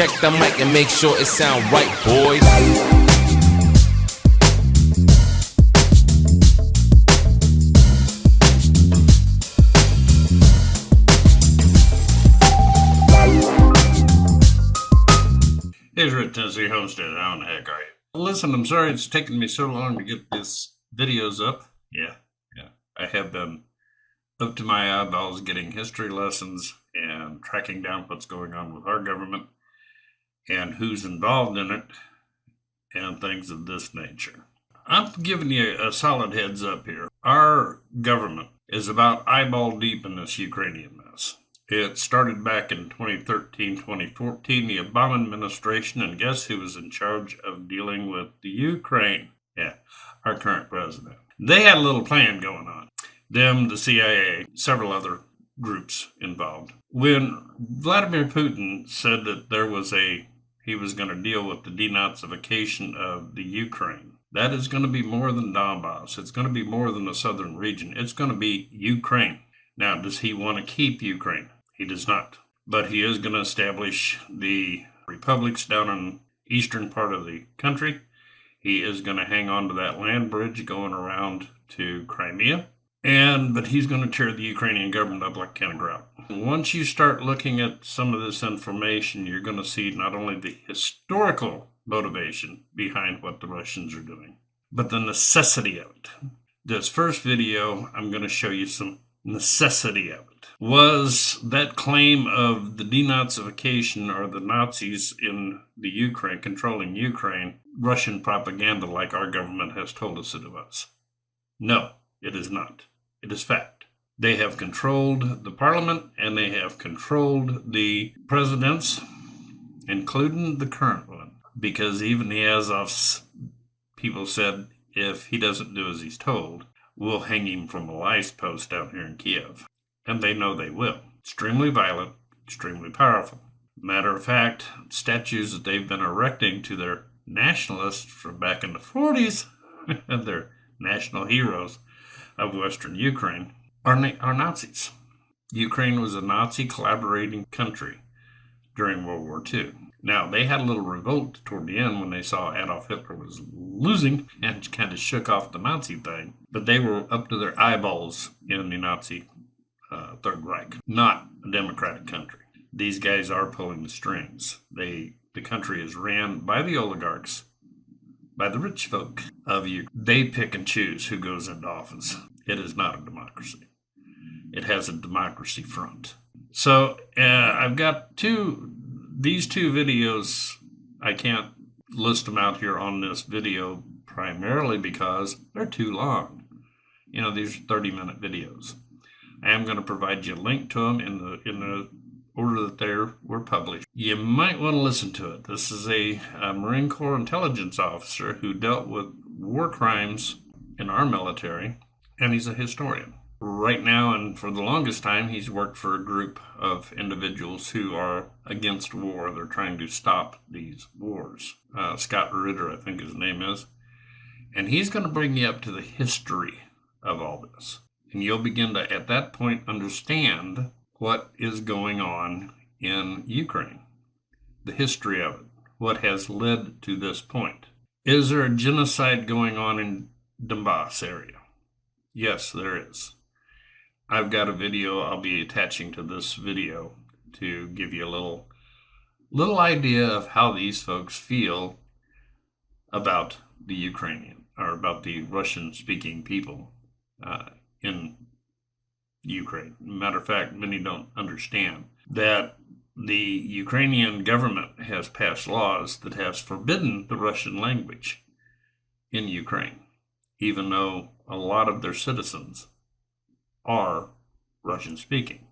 check the mic and make sure it sound right, boys. Here's Rick, Tennessee Homestead. How in the heck are you? Listen, I'm sorry it's taken me so long to get these videos up. Yeah. I have been up to my eyeballs getting history lessons and tracking down what's going on with our government and who's involved in it and things of this nature. I'm giving you a solid heads up here. Our government is about eyeball deep in this Ukrainian mess. It started back in 2013, 2014, the Obama administration, and guess who was in charge of dealing with the Ukraine? Yeah, our current president. They had a little plan going on. Them, the CIA, several other groups involved. When Vladimir Putin said that he was going to deal with the denazification of the Ukraine, that is going to be more than Donbass. It's going to be more than the southern region. It's going to be Ukraine. Now, does he want to keep Ukraine? He does not. But he is going to establish the republics down in the eastern part of the country. He is going to hang on to that land bridge going around to Crimea. But he's going to tear the Ukrainian government up like a can of grout. Once you start looking at some of this information, you're going to see not only the historical motivation behind what the Russians are doing, but the necessity of it. This first video, I'm going to show you some necessity of it. Was that claim of the denazification or the Nazis in the Ukraine, controlling Ukraine, Russian propaganda like our government has told us it was? No, it is not. It is fact. They have controlled the parliament and they have controlled the presidents, including the current one, because even the Azov's people said if he doesn't do as he's told, we'll hang him from a life post out here in Kiev. And they know they will. Extremely violent, extremely powerful. Matter of fact, statues that they've been erecting to their nationalists from back in the 40s, and their national heroes of Western Ukraine, are Nazis. Ukraine was a Nazi collaborating country during World War II. Now, they had a little revolt toward the end when they saw Adolf Hitler was losing and kind of shook off the Nazi thing. But they were up to their eyeballs in the Nazi Third Reich, not a democratic country. These guys are pulling the strings. The country is ran by the oligarchs, by the rich folk of Ukraine. They pick and choose who goes into office. It is not a democracy. It has a democracy front. So I've got these two videos. I can't list them out here on this video primarily because they're too long. These are 30-minute videos. I am going to provide you a link to them in the order that they were published. You might want to listen to it. This is a Marine Corps intelligence officer who dealt with war crimes in our military, and he's a historian. Right now, and for the longest time, he's worked for a group of individuals who are against war. They're trying to stop these wars. Scott Ritter, I think his name is. And he's going to bring you up to the history of all this. And you'll begin to, at that point, understand what is going on in Ukraine, the history of it, what has led to this point. Is there a genocide going on in Donbass area? Yes, there is. I've got a video I'll be attaching to this video to give you a little idea of how these folks feel about the Ukrainian, or about the Russian-speaking people in Ukraine. Matter of fact, many don't understand that the Ukrainian government has passed laws that has forbidden the Russian language in Ukraine, even though a lot of their citizens are Russian-speaking.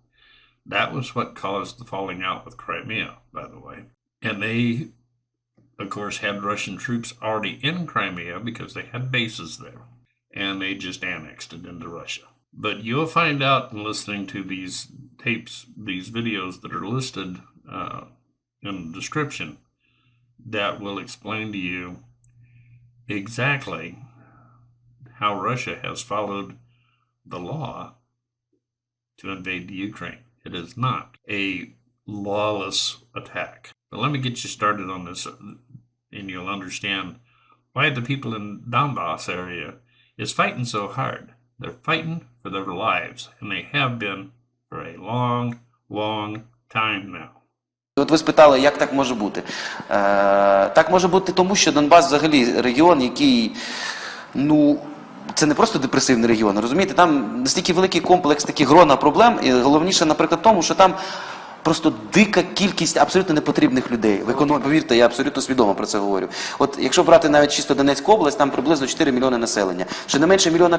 That was what caused the falling out with Crimea, by the way. And they, of course, had Russian troops already in Crimea because they had bases there. And they just annexed it into Russia. But you'll find out in listening to these tapes, these videos that are listed in the description, that will explain to you exactly how Russia has followed the law to invade the Ukraine. It is not a lawless attack. But let me get you started on this, and you'll understand why the people in Donbass area is fighting so hard. They're fighting for their lives, and they have been for a long, long time now. От ви спитали, як так може бути? Так може бути тому, що Донбас взагалі регіон, який, ну, це не просто депресивний регіон, розумієте? Там настільки великий комплекс, такі грона проблем, і головніше, наприклад, тому, що там просто дика кількість абсолютно непотрібних людей. В економіці, повірте, я абсолютно свідомо про це говорю. От якщо брати навіть чисто Донецьку область, там приблизно 4 мільйони населення. Ще не менше 1,5 мільйона,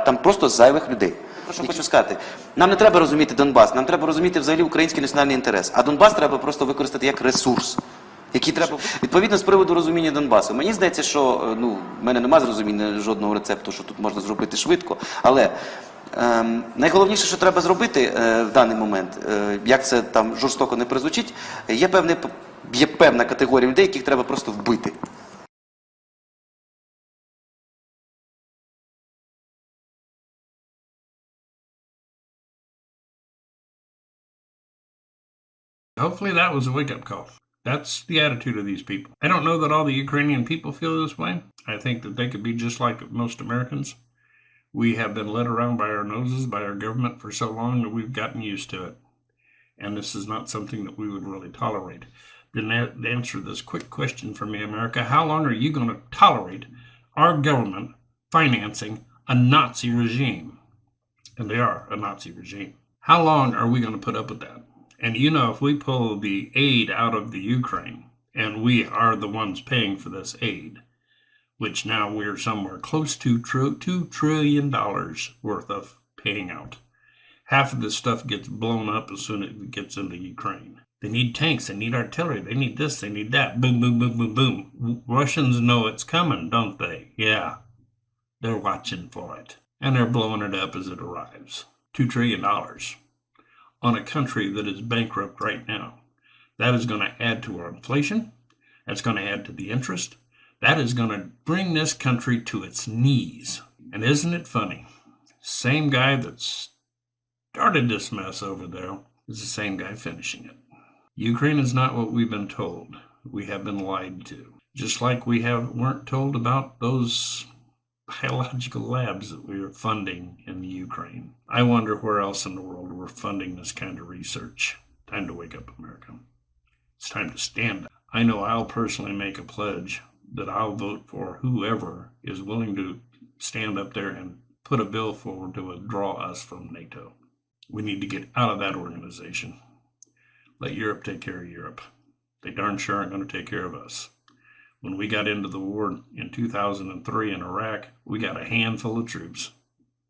там просто зайвих людей. Що хочу сказати, нам не треба розуміти Донбас, нам треба розуміти взагалі український національний інтерес. А Донбас треба просто використати як ресурс, який треба, відповідно, з приводу розуміння Донбасу. Мені здається, що, ну, в мене немає зрозуміння жодного рецепту, що тут можна зробити швидко, але найголовніше, що треба зробити в даний момент, як це там жорстоко не прозвучить, є певна категорія людей, яких треба просто вбити. Hopefully that was a wake-up call. That's the attitude of these people. I don't know that all the Ukrainian people feel this way. I think that they could be just like most Americans. We have been led around by our noses by our government for so long that we've gotten used to it. And this is not something that we would really tolerate. Then answer this quick question for me, America. How long are you going to tolerate our government financing a Nazi regime? And they are a Nazi regime. How long are we going to put up with that? And you know, if we pull the aid out of the Ukraine, and we are the ones paying for this aid, which now we're somewhere close to $2 trillion worth of paying out. Half of this stuff gets blown up as soon as it gets into Ukraine. They need tanks, they need artillery, they need this, they need that. Boom, boom, boom, boom, boom. Russians know it's coming, don't they? Yeah. They're watching for it. And they're blowing it up as it arrives. $2 trillion on a country that is bankrupt right now. That is going to add to our inflation. That's going to add to the interest. That is going to bring this country to its knees. And isn't it funny? Same guy that started this mess over there is the same guy finishing it. Ukraine is not what we've been told. We have been lied to. Just like we weren't told about those biological labs that we are funding in the Ukraine. I wonder where else in the world we're funding this kind of research. Time to wake up, America. It's time to stand up. I know I'll personally make a pledge that I'll vote for whoever is willing to stand up there and put a bill forward to withdraw us from NATO. We need to get out of that organization. Let Europe take care of Europe. They darn sure aren't going to take care of us. When we got into the war in 2003 in Iraq, we got a handful of troops.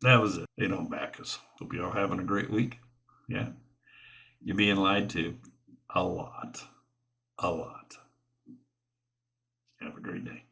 That was it. They don't back us. Hope you all having a great week. Yeah. You're being lied to. A lot. A lot. Have a great day.